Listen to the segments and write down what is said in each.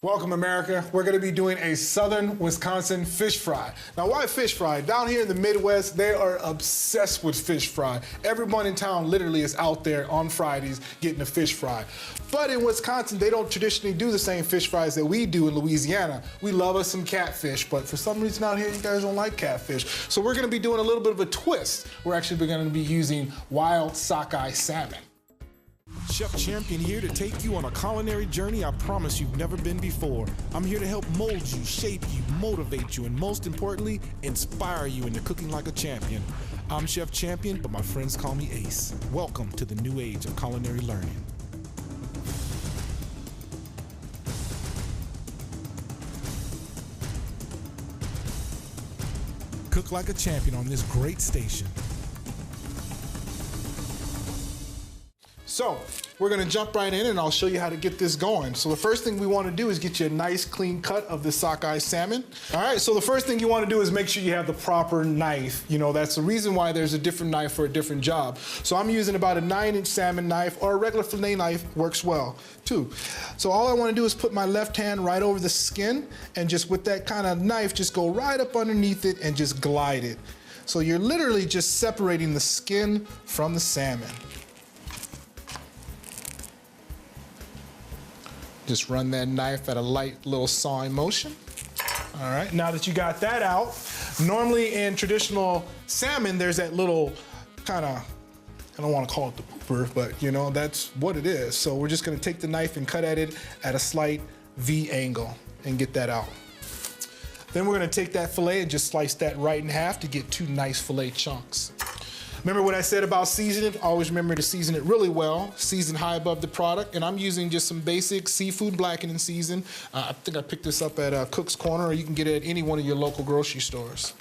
Welcome, America. We're going to be doing a Southern Wisconsin fish fry. Now, why fish fry? Down here in the Midwest, they are obsessed with fish fry. Everyone in town literally is out there on Fridays getting a fish fry. But in Wisconsin, they don't traditionally do the same fish fries that we do in Louisiana. We love us some catfish, but for some reason out here, you guys don't like catfish. So we're going to be doing a little bit of a twist. We're actually going to be using wild sockeye salmon. Chef Champion here to take you on a culinary journey I promise you've never been before. I'm here to help mold you, shape you, motivate you, and most importantly, inspire you into cooking like a champion. I'm Chef Champion, but my friends call me Ace. Welcome to the new age of culinary learning. Cook like a champion on this great station. So we're gonna jump right in and I'll show you how to get this going. So the first thing we wanna do is get you a nice clean cut of the sockeye salmon. All right, so the first thing you wanna do is make sure you have the proper knife. You know, that's the reason why there's a different knife for a different job. So I'm using about a 9-inch salmon knife, or a regular fillet knife works well too. So all I wanna do is put my left hand right over the skin and just with that kind of knife, just go right up underneath it and just glide it. So you're literally just separating the skin from the salmon. Just run that knife at a light little sawing motion. All right, now that you got that out, normally in traditional salmon, there's that little kind of, I don't want to call it the pooper, but you know, that's what it is. So we're just gonna take the knife and cut at it at a slight V angle and get that out. Then we're gonna take that fillet and just slice that right in half to get 2 nice fillet chunks. Remember what I said about seasoning? Always remember to season it really well, season high above the product, and I'm using just some basic seafood blackening season. I think I picked this up at Cook's Corner, or you can get it at any one of your local grocery stores.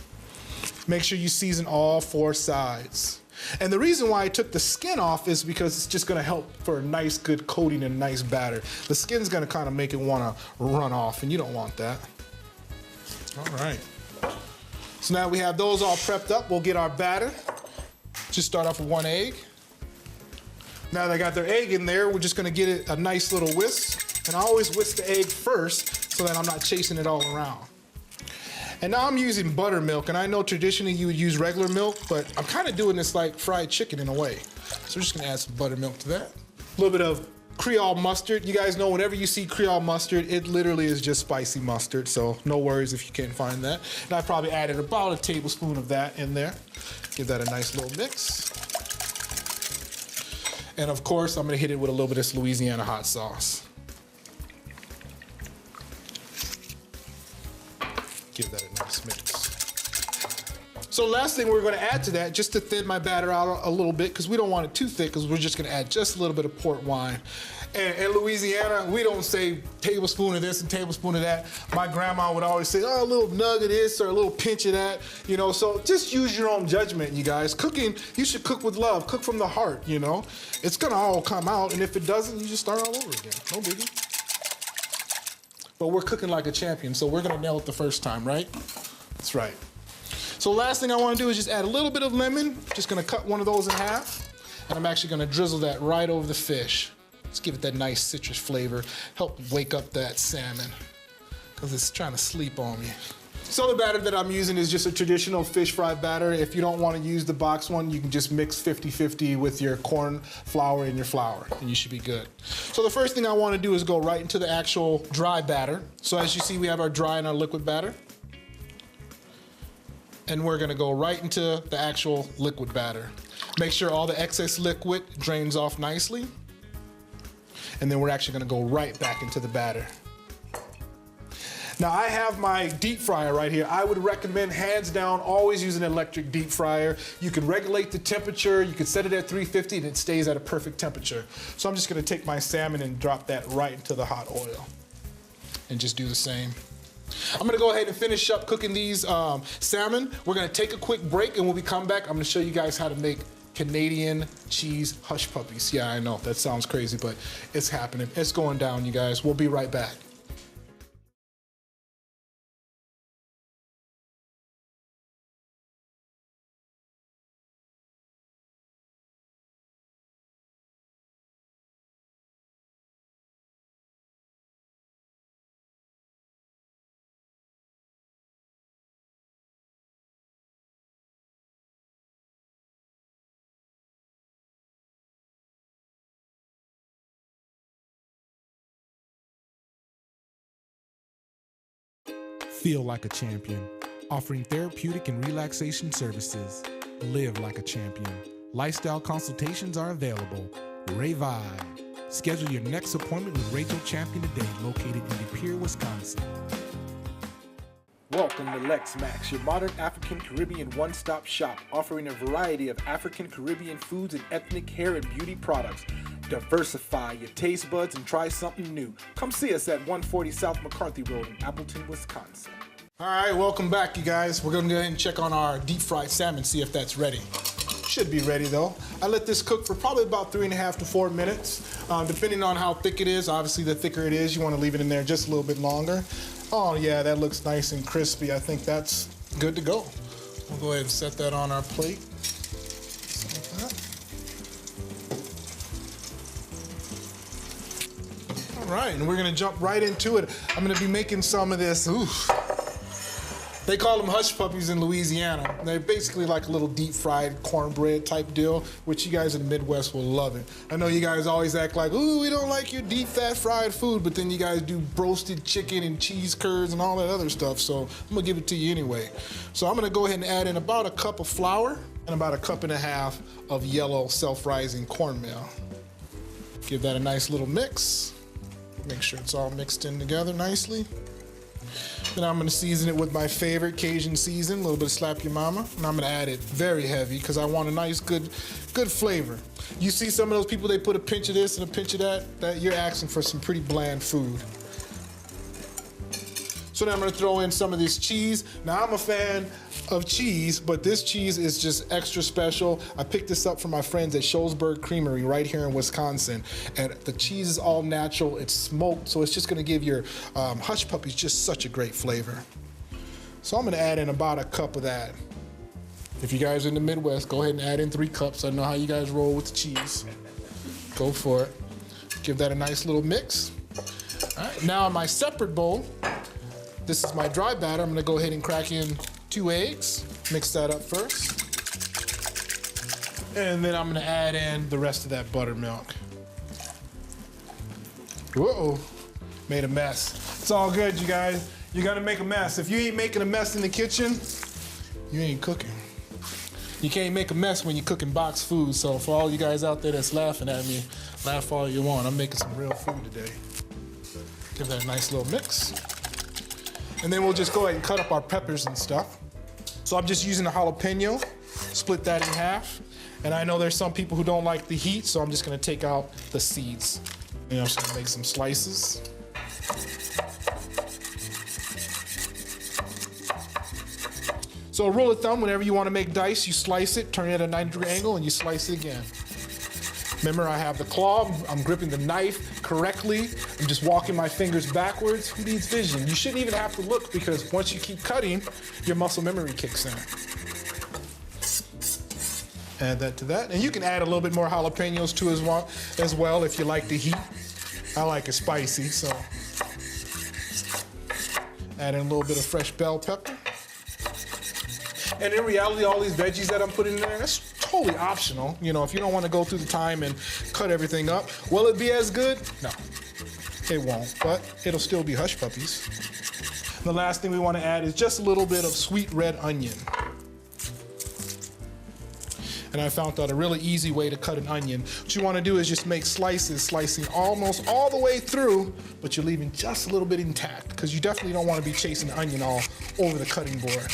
Make sure you season all 4 sides. And the reason why I took the skin off is because it's just gonna help for a nice good coating and nice batter. The skin's gonna kind of make it wanna run off, and you don't want that. All right. So now we have those all prepped up, we'll get our batter. Just start off with 1 egg. Now that I got their egg in there, we're just gonna get it a nice little whisk. And I always whisk the egg first so that I'm not chasing it all around. And now I'm using buttermilk, and I know traditionally you would use regular milk, but I'm kind of doing this like fried chicken in a way. So we're just gonna add some buttermilk to that. A little bit of Creole mustard. You guys know whenever you see Creole mustard, it literally is just spicy mustard, so no worries if you can't find that. And I probably added about a tablespoon of that in there. Give that a nice little mix. And of course, I'm gonna hit it with a little bit of this Louisiana hot sauce. Give that a nice mix. So last thing we're gonna add to that, just to thin my batter out a little bit, because we don't want it too thick, because we're just gonna add just a little bit of port wine. And in Louisiana, we don't say tablespoon of this and tablespoon of that. My grandma would always say, oh, a little nug of this or a little pinch of that, you know, so just use your own judgment, you guys. Cooking, you should cook with love, cook from the heart, you know. It's gonna all come out, and if it doesn't, you just start all over again, no biggie. But we're cooking like a champion, so we're gonna nail it the first time, right? That's right. So last thing I wanna do is just add a little bit of lemon. Just gonna cut one of those in half, and I'm actually gonna drizzle that right over the fish. Just give it that nice citrus flavor, help wake up that salmon, because it's trying to sleep on me. So the batter that I'm using is just a traditional fish fry batter. If you don't wanna use the box one, you can just mix 50-50 with your corn flour and your flour, and you should be good. So the first thing I wanna do is go right into the actual dry batter. So as you see, we have our dry and our liquid batter. And we're gonna go right into the actual liquid batter. Make sure all the excess liquid drains off nicely. And then we're actually gonna go right back into the batter. Now I have my deep fryer right here. I would recommend, hands down, always use an electric deep fryer. You can regulate the temperature, you can set it at 350 and it stays at a perfect temperature. So I'm just gonna take my salmon and drop that right into the hot oil. And just do the same. I'm gonna go ahead and finish up cooking these salmon. We're gonna take a quick break, and when we come back, I'm gonna show you guys how to make Canadian cheese hush puppies. Yeah, I know, that sounds crazy, but it's happening. It's going down, you guys. We'll be right back. Feel like a champion. Offering therapeutic and relaxation services. Live like a champion. Lifestyle consultations are available. Revive. Schedule your next appointment with Rachel Champion today, located in De Pere, Wisconsin. Welcome to Lex Max, your modern African Caribbean one-stop shop, offering a variety of African Caribbean foods and ethnic hair and beauty products. Diversify your taste buds and try something new. Come see us at 140 South McCarthy Road in Appleton, Wisconsin. All right, welcome back, you guys. We're gonna go ahead and check on our deep fried salmon, see if that's ready. Should be ready though. I let this cook for probably about 3.5 to 4 minutes, depending on how thick it is. Obviously, the thicker it is, you want to leave it in there just a little bit longer. Oh yeah, that looks nice and crispy. I think that's good to go. We'll go ahead and set that on our plate. Just like that. All right, and we're gonna jump right into it. I'm gonna be making some of this. They call them hush puppies in Louisiana. They're basically like a little deep fried cornbread type deal, which you guys in the Midwest will love it. I know you guys always act like, ooh, we don't like your deep fat fried food, but then you guys do roasted chicken and cheese curds and all that other stuff, so I'm gonna give it to you anyway. So I'm gonna go ahead and add in about a cup of flour and about 1.5 cups of yellow self-rising cornmeal. Give that a nice little mix. Make sure it's all mixed in together nicely. Then I'm gonna season it with my favorite Cajun season, a little bit of Slap Your Mama, and I'm gonna add it very heavy because I want a nice, good flavor. You see some of those people, they put a pinch of this and a pinch of that you're asking for some pretty bland food. So then I'm gonna throw in some of this cheese. Now I'm a fan of cheese, but this cheese is just extra special. I picked this up from my friends at Sholesburg Creamery right here in Wisconsin. And the cheese is all natural, it's smoked, so it's just gonna give your hush puppies just such a great flavor. So I'm gonna add in about 1 cup of that. If you guys are in the Midwest, go ahead and add in 3 cups. I know how you guys roll with the cheese. Go for it. Give that a nice little mix. All right, now in my separate bowl, this is my dry batter. I'm gonna go ahead and crack in 2 eggs, mix that up first. And then I'm gonna add in the rest of that buttermilk. Whoa, made a mess. It's all good, you guys. You're gonna make a mess. If you ain't making a mess in the kitchen, you ain't cooking. You can't make a mess when you're cooking boxed food, so for all you guys out there that's laughing at me, laugh all you want. I'm making some real food today. Give that a nice little mix. And then we'll just go ahead and cut up our peppers and stuff. So I'm just using a jalapeno, split that in half. And I know there's some people who don't like the heat, so I'm just gonna take out the seeds. And I'm just gonna make some slices. So a rule of thumb, whenever you wanna make dice, you slice it, turn it at a 90-degree angle, and you slice it again. Remember, I have the claw, I'm gripping the knife correctly. I'm just walking my fingers backwards. Who needs vision? You shouldn't even have to look because once you keep cutting, your muscle memory kicks in. Add that to that. And you can add a little bit more jalapenos too as well if you like the heat. I like it spicy, so. Add in a little bit of fresh bell pepper. And in reality, all these veggies that I'm putting in there, that's totally optional. You know, if you don't want to go through the time and cut everything up, will it be as good? No, it won't, but it'll still be hush puppies. The last thing we want to add is just a little bit of sweet red onion. And I found out a really easy way to cut an onion. What you want to do is just make slices, slicing almost all the way through, but you're leaving just a little bit intact because you definitely don't want to be chasing the onion all over the cutting board.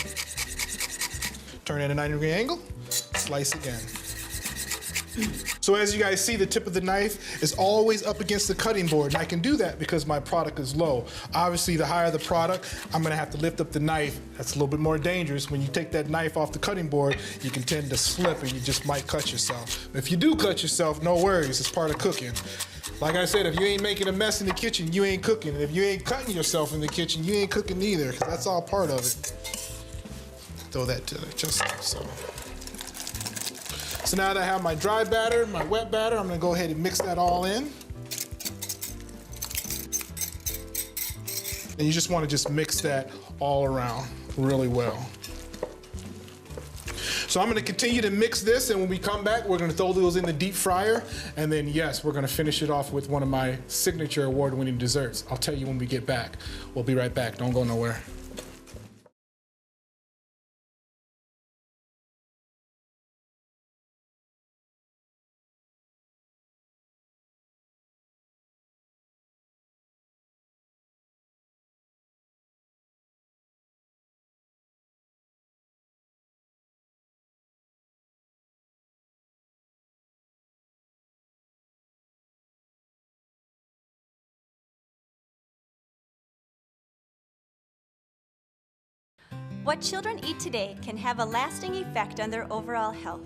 Turn at a 90-degree angle, slice again. So as you guys see, the tip of the knife is always up against the cutting board, and I can do that because my product is low. Obviously, the higher the product, I'm gonna have to lift up the knife. That's a little bit more dangerous. When you take that knife off the cutting board, you can tend to slip and you just might cut yourself. But if you do cut yourself, no worries, it's part of cooking. Like I said, if you ain't making a mess in the kitchen, you ain't cooking. And if you ain't cutting yourself in the kitchen, you ain't cooking either, because that's all part of it. Throw that to the just so. So now that I have my dry batter, my wet batter, I'm gonna go ahead and mix that all in. And you just wanna just mix that all around really well. So I'm gonna continue to mix this, and when we come back, we're gonna throw those in the deep fryer, and then yes, we're gonna finish it off with one of my signature award-winning desserts. I'll tell you when we get back. We'll be right back, don't go nowhere. What children eat today can have a lasting effect on their overall health.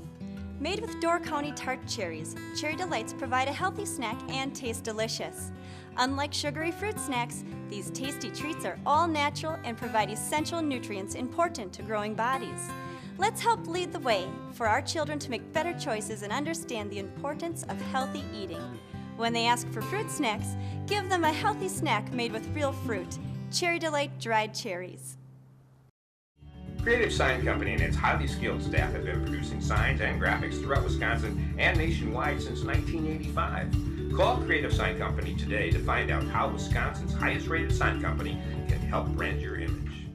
Made with Door County tart cherries, Cherry Delights provide a healthy snack and taste delicious. Unlike sugary fruit snacks, these tasty treats are all natural and provide essential nutrients important to growing bodies. Let's help lead the way for our children to make better choices and understand the importance of healthy eating. When they ask for fruit snacks, give them a healthy snack made with real fruit. Cherry Delight dried cherries. Creative Sign Company and its highly skilled staff have been producing signs and graphics throughout Wisconsin and nationwide since 1985. Call Creative Sign Company today to find out how Wisconsin's highest rated sign company can help brand your image.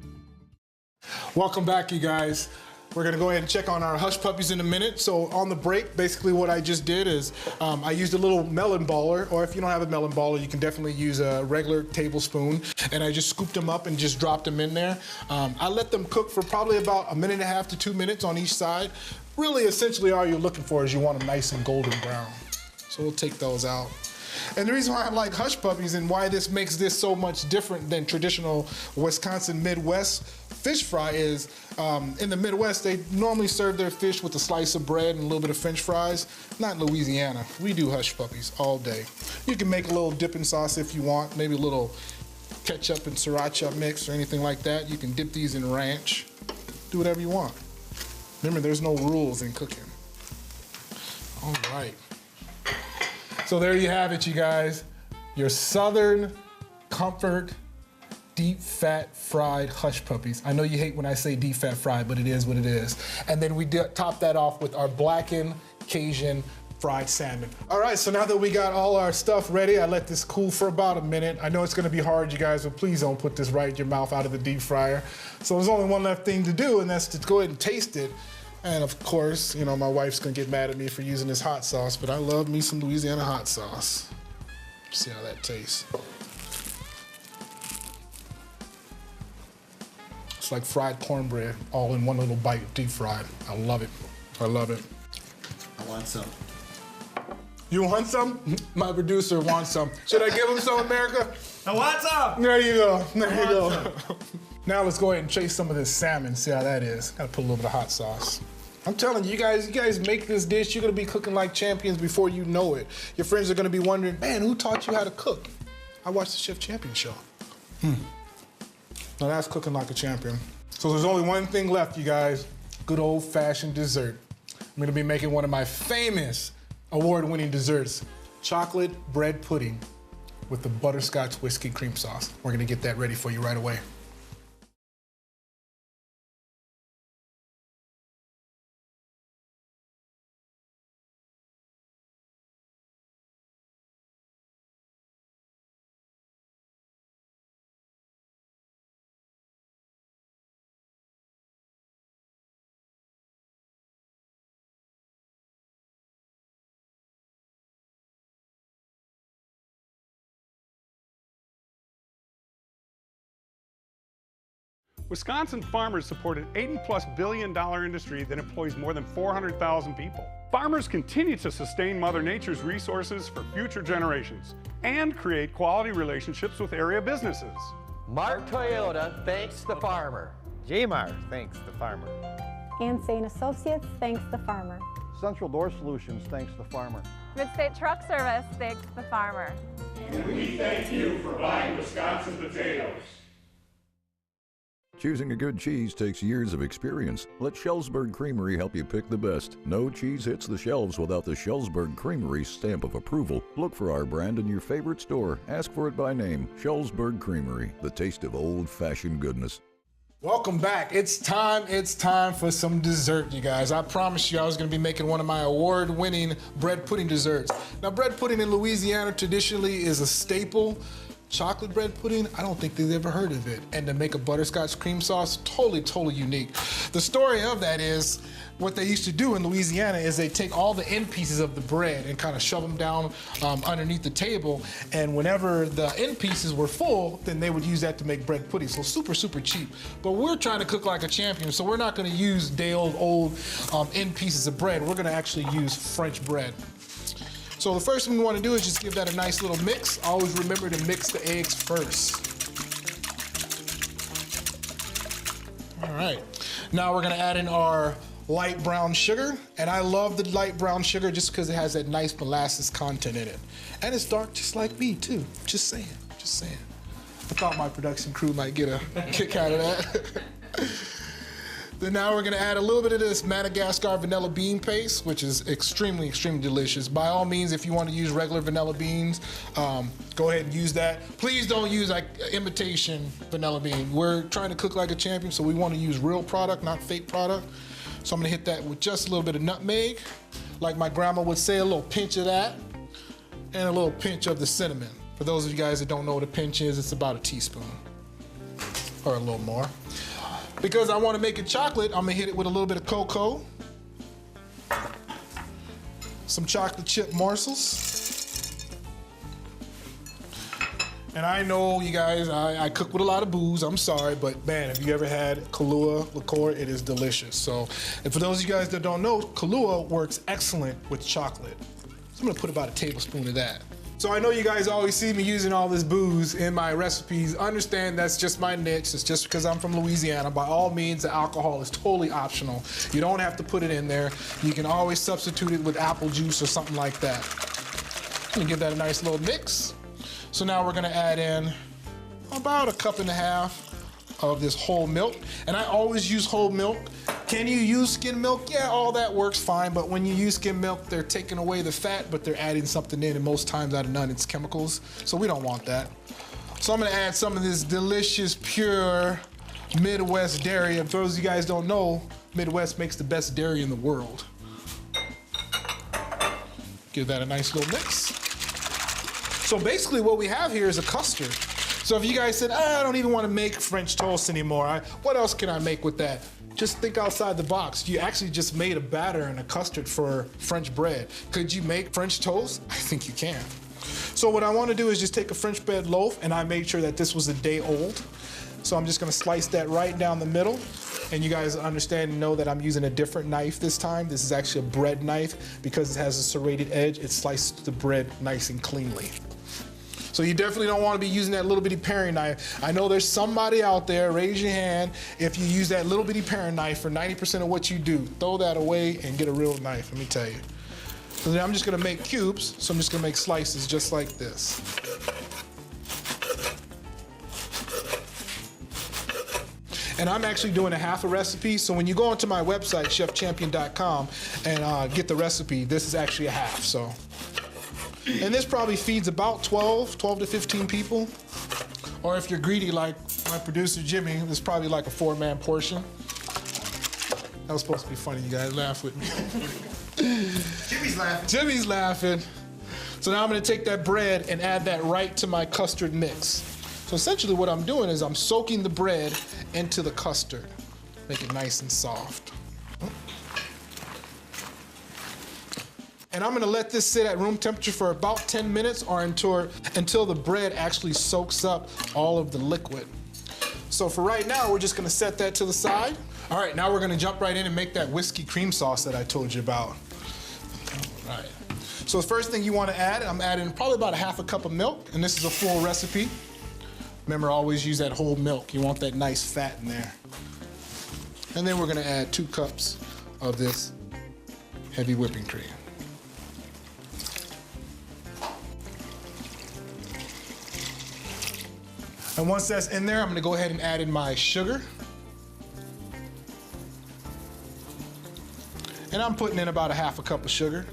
Welcome back, you guys. We're gonna go ahead and check on our hush puppies in a minute. So on the break, basically what I just did is I used a little melon baller, or if you don't have a melon baller, you can definitely use a regular tablespoon, and I just scooped them up and just dropped them in there. I let them cook for probably about 1.5 to 2 minutes on each side. Really, essentially all you're looking for is you want them nice and golden brown. So we'll take those out. And the reason why I like hush puppies and why this makes this so much different than traditional Wisconsin Midwest fish fry is in the Midwest, they normally serve their fish with a slice of bread and a little bit of French fries. Not in Louisiana. We do hush puppies all day. You can make a little dipping sauce if you want, maybe a little ketchup and sriracha mix or anything like that. You can dip these in ranch. Do whatever you want. Remember, there's no rules in cooking. All right. So there you have it, you guys. Your Southern Comfort deep fat fried hush puppies. I know you hate when I say deep fat fried, but it is what it is. And then we top that off with our blackened Cajun fried salmon. All right, so now that we got all our stuff ready, I let this cool for about a minute. I know it's gonna be hard, you guys, but please don't put this right in your mouth out of the deep fryer. So there's only one left thing to do, and that's to go ahead and taste it. And of course, you know, my wife's gonna get mad at me for using this hot sauce, but I love me some Louisiana hot sauce. See how that tastes. It's like fried cornbread, all in one little bite, deep fried. I love it. I love it. I want some. You want some? My producer wants some. Should I give him some, America? I want some! There you go. There you go. Now let's go ahead and chase some of this salmon, see how that is. Gotta put a little bit of hot sauce. I'm telling you, you guys make this dish, you're gonna be cooking like champions before you know it. Your friends are gonna be wondering, man, who taught you how to cook? I watched the Chef Champion show. Now that's cooking like a champion. So there's only one thing left, you guys. Good old-fashioned dessert. I'm gonna be making one of my famous award-winning desserts, chocolate bread pudding with the butterscotch whiskey cream sauce. We're gonna get that ready for you right away. Wisconsin farmers support an $80+ billion industry that employs more than 400,000 people. Farmers continue to sustain Mother Nature's resources for future generations and create quality relationships with area businesses. Mark Toyota thanks the farmer. J-Mar thanks the farmer. Ansane Associates thanks the farmer. Central Door Solutions thanks the farmer. Mid-State Truck Service thanks the farmer. And we thank you for buying Wisconsin potatoes. Choosing a good cheese takes years of experience. Let Schellsburg Creamery help you pick the best. No cheese hits the shelves without the Schellsburg Creamery stamp of approval. Look for our brand in your favorite store. Ask for it by name. Schellsburg Creamery, the taste of old-fashioned goodness. Welcome back. It's time for some dessert, you guys. I promised you I was gonna be making one of my award-winning bread pudding desserts. Now, bread pudding in Louisiana traditionally is a staple. Chocolate bread pudding, I don't think they've ever heard of it. And to make a butterscotch cream sauce, totally unique. The story of that is, what they used to do in Louisiana is they take all the end pieces of the bread and kind of shove them down underneath the table. And whenever the end pieces were full, then they would use that to make bread pudding. So super cheap. But we're trying to cook like a champion, so we're not gonna use day old end pieces of bread. We're gonna actually use French bread. So the first thing we want to do is just give that a nice little mix. Always remember to mix the eggs first. All right, now we're gonna add in our light brown sugar, and I love the light brown sugar just because it has that nice molasses content in it. And it's dark just like me too, just saying, just saying. I thought my production crew might get a kick out of that. Then now we're gonna add a little bit of this Madagascar vanilla bean paste, which is extremely, extremely delicious. By all means, if you want to use regular vanilla beans, go ahead and use that. Please don't use like imitation vanilla bean. We're trying to cook like a champion, so we want to use real product, not fake product. So I'm gonna hit that with just a little bit of nutmeg. Like my grandma would say, a little pinch of that, and a little pinch of the cinnamon. For those of you guys that don't know what a pinch is, it's about a teaspoon, or a little more. Because I want to make it chocolate, I'm gonna hit it with a little bit of cocoa, some chocolate chip morsels. And I know you guys, I cook with a lot of booze, I'm sorry, but man, if you ever had Kahlua liqueur, it is delicious. So, and for those of you guys that don't know, Kahlua works excellent with chocolate. So I'm gonna put about a tablespoon of that. So I know you guys always see me using all this booze in my recipes. Understand that's just my niche. It's just because I'm from Louisiana. By all means, the alcohol is totally optional. You don't have to put it in there. You can always substitute it with apple juice or something like that. I'm gonna give that a nice little mix. So now we're gonna add in about 1.5 cups of this whole milk. And I always use whole milk. Can you use skim milk? Yeah, all that works fine, but when you use skim milk, they're taking away the fat, but they're adding something in, and most times out of none, it's chemicals. So we don't want that. So I'm gonna add some of this delicious, pure Midwest dairy. And for those of you guys don't know, Midwest makes the best dairy in the world. Give that a nice little mix. So basically what we have here is a custard. So if you guys said, I don't even wanna make French toast anymore, what else can I make with that? Just think outside the box. You actually just made a batter and a custard for French bread. Could you make French toast? I think you can. So what I want to do is just take a French bread loaf, and I made sure that this was a day old. So I'm just gonna slice that right down the middle. And you guys understand and know that I'm using a different knife this time. This is actually a bread knife. Because it has a serrated edge, it slices the bread nice and cleanly. So you definitely don't want to be using that little bitty paring knife. I know there's somebody out there, raise your hand, if you use that little bitty paring knife for 90% of what you do. Throw that away and get a real knife, let me tell you. So then I'm just gonna make cubes, so I'm just gonna make slices just like this. And I'm actually doing a half a recipe, so when you go onto my website, chefchampion.com, and get the recipe, this is actually a half, so. And this probably feeds about 12 to 15 people. Or if you're greedy like my producer, Jimmy, it's probably like a 4-man portion. That was supposed to be funny, you guys laugh with me. Jimmy's laughing. Jimmy's laughing. So now I'm gonna take that bread and add that right to my custard mix. So essentially what I'm doing is I'm soaking the bread into the custard. Make it nice and soft. And I'm gonna let this sit at room temperature for about 10 minutes or until the bread actually soaks up all of the liquid. So for right now, we're just gonna set that to the side. All right, now we're gonna jump right in and make that whiskey cream sauce that I told you about. All right. So the first thing you wanna add, I'm adding probably about 1/2 cup of milk, and this is a full recipe. Remember, always use that whole milk. You want that nice fat in there. And then we're gonna add 2 cups of this heavy whipping cream. And once that's in there, I'm gonna go ahead and add in my sugar. And I'm putting in about 1/2 cup of sugar.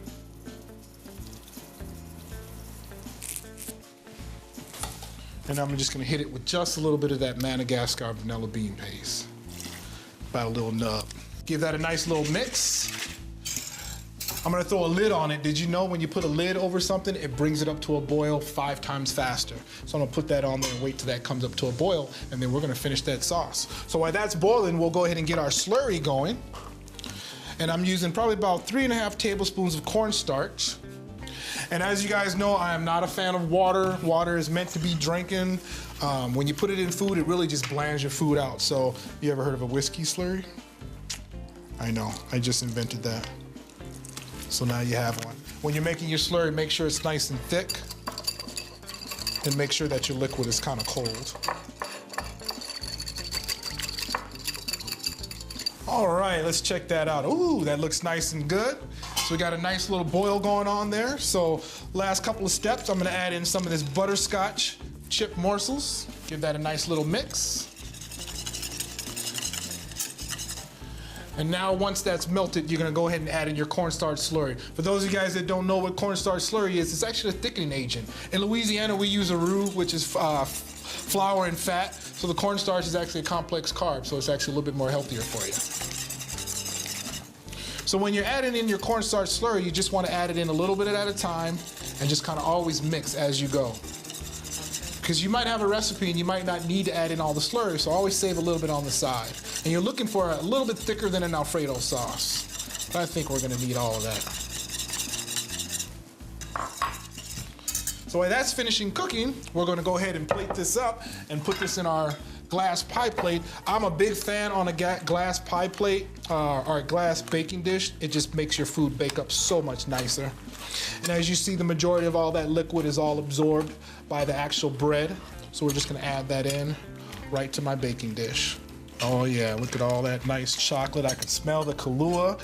And I'm just gonna hit it with just a little bit of that Madagascar vanilla bean paste. About a little nub. Give that a nice little mix. I'm gonna throw a lid on it. Did you know when you put a lid over something, it brings it up to a boil 5 times faster? So I'm gonna put that on there and wait till that comes up to a boil, and then we're gonna finish that sauce. So while that's boiling, we'll go ahead and get our slurry going. And I'm using probably about 3.5 tablespoons of cornstarch. And as you guys know, I am not a fan of water. Water is meant to be drinking. When you put it in food, it really just blands your food out. So you ever heard of a whiskey slurry? I know, I just invented that. So now you have one. When you're making your slurry, make sure it's nice and thick, and make sure that your liquid is kind of cold. All right, let's check that out. Ooh, that looks nice and good. So we got a nice little boil going on there. So last couple of steps, I'm gonna add in some of this butterscotch chip morsels. Give that a nice little mix. And now once that's melted, you're gonna go ahead and add in your cornstarch slurry. For those of you guys that don't know what cornstarch slurry is, it's actually a thickening agent. In Louisiana, we use a roux, which is flour and fat. So the cornstarch is actually a complex carb, so it's actually a little bit more healthier for you. So when you're adding in your cornstarch slurry, you just want to add it in a little bit at a time and just kind of always mix as you go. Because you might have a recipe and you might not need to add in all the slurry, so always save a little bit on the side. And you're looking for a little bit thicker than an Alfredo sauce. But I think we're gonna need all of that. So while that's finishing cooking, we're gonna go ahead and plate this up and put this in our glass pie plate. I'm a big fan on a glass pie plate or a glass baking dish. It just makes your food bake up so much nicer. And as you see, the majority of all that liquid is all absorbed by the actual bread. So we're just gonna add that in right to my baking dish. Oh yeah, look at all that nice chocolate. I can smell the Kahlua.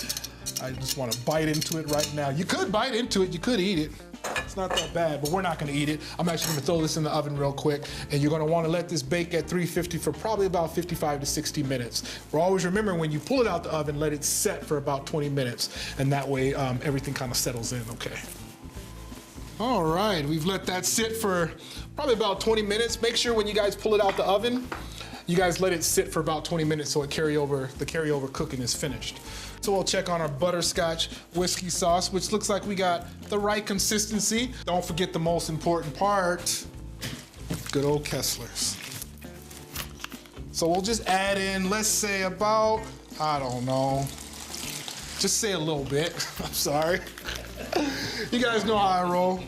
I just wanna bite into it right now. You could bite into it, you could eat it. It's not that bad, but we're not gonna eat it. I'm actually gonna throw this in the oven real quick, and you're gonna wanna let this bake at 350 for probably about 55 to 60 minutes. We're always remembering when you pull it out the oven, let it set for about 20 minutes, and that way everything kind of settles in, okay. All right, we've let that sit for probably about 20 minutes. Make sure when you guys pull it out the oven, you guys let it sit for about 20 minutes so the carryover cooking is finished. So we'll check on our butterscotch whiskey sauce, which looks like we got the right consistency. Don't forget the most important part, good old Kessler's. So we'll just add in, let's say about, I don't know, just say a little bit, I'm sorry. You guys know how I roll.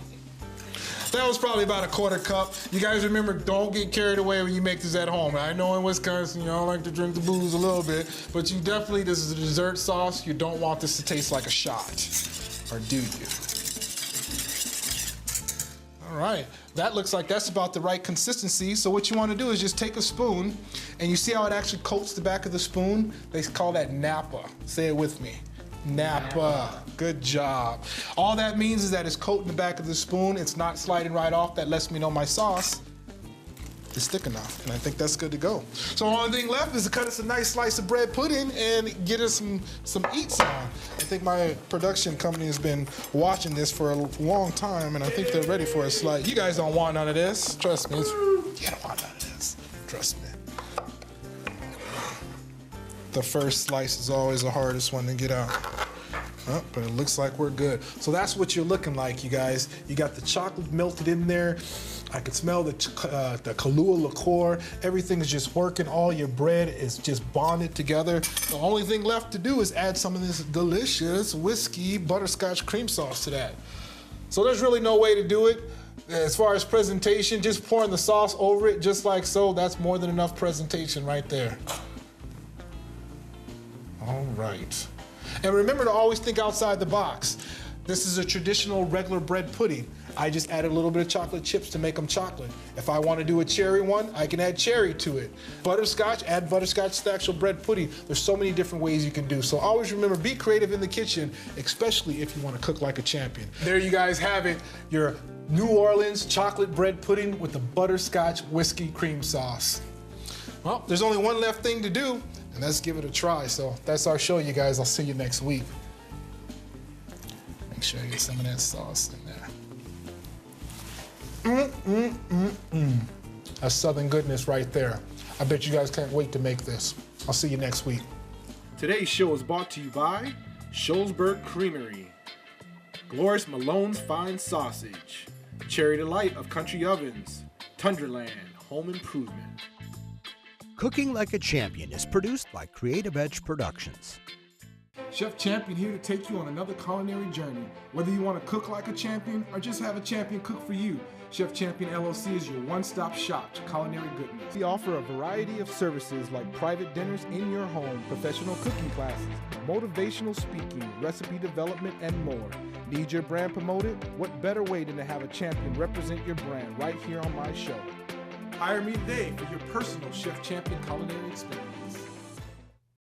That was probably about a quarter cup. You guys remember, don't get carried away when you make this at home. I know in Wisconsin, y'all like to drink the booze a little bit, but you definitely, this is a dessert sauce. You don't want this to taste like a shot, or do you? All right, that looks like that's about the right consistency. So what you want to do is just take a spoon, and you see how it actually coats the back of the spoon? They call that Napa. Say it with me. Napa. Good job. All that means is that it's coating the back of the spoon. It's not sliding right off. That lets me know my sauce is thick enough, and I think that's good to go. So the only thing left is to cut us a nice slice of bread pudding and get us some eats on. I think my production company has been watching this for a long time, and I think they're ready for a slice. You guys don't want none of this. Trust me. You don't want none of this. Trust me. The first slice is always the hardest one to get out. Oh, but it looks like we're good. So that's what you're looking like, you guys. You got the chocolate melted in there. I can smell the Kahlua liqueur. Everything is just working. All your bread is just bonded together. The only thing left to do is add some of this delicious whiskey butterscotch cream sauce to that. So there's really no way to do it. As far as presentation, just pouring the sauce over it just like so, that's more than enough presentation right there. All right. And remember to always think outside the box. This is a traditional regular bread pudding. I just added a little bit of chocolate chips to make them chocolate. If I want to do a cherry one, I can add cherry to it. Butterscotch, add butterscotch to the actual bread pudding. There's so many different ways you can do. So always remember, be creative in the kitchen, especially if you want to cook like a champion. There you guys have it, your New Orleans chocolate bread pudding with the butterscotch whiskey cream sauce. Well, there's only one left thing to do, and let's give it a try. So that's our show, you guys. I'll see you next week. Make sure I get some of that sauce in there. That's Southern goodness right there. I bet you guys can't wait to make this. I'll see you next week. Today's show is brought to you by Sholesburg Creamery, Glorious Malone's Fine Sausage, Cherry Delight of Country Ovens, Tundraland Home Improvement. Cooking Like a Champion is produced by Creative Edge Productions. Chef Champion here to take you on another culinary journey. Whether you want to cook like a champion or just have a champion cook for you, Chef Champion LLC is your one-stop shop to culinary goodness. We offer a variety of services like private dinners in your home, professional cooking classes, motivational speaking, recipe development, and more. Need your brand promoted? What better way than to have a champion represent your brand right here on my show? Hire me today for your personal Chef Champion culinary experience.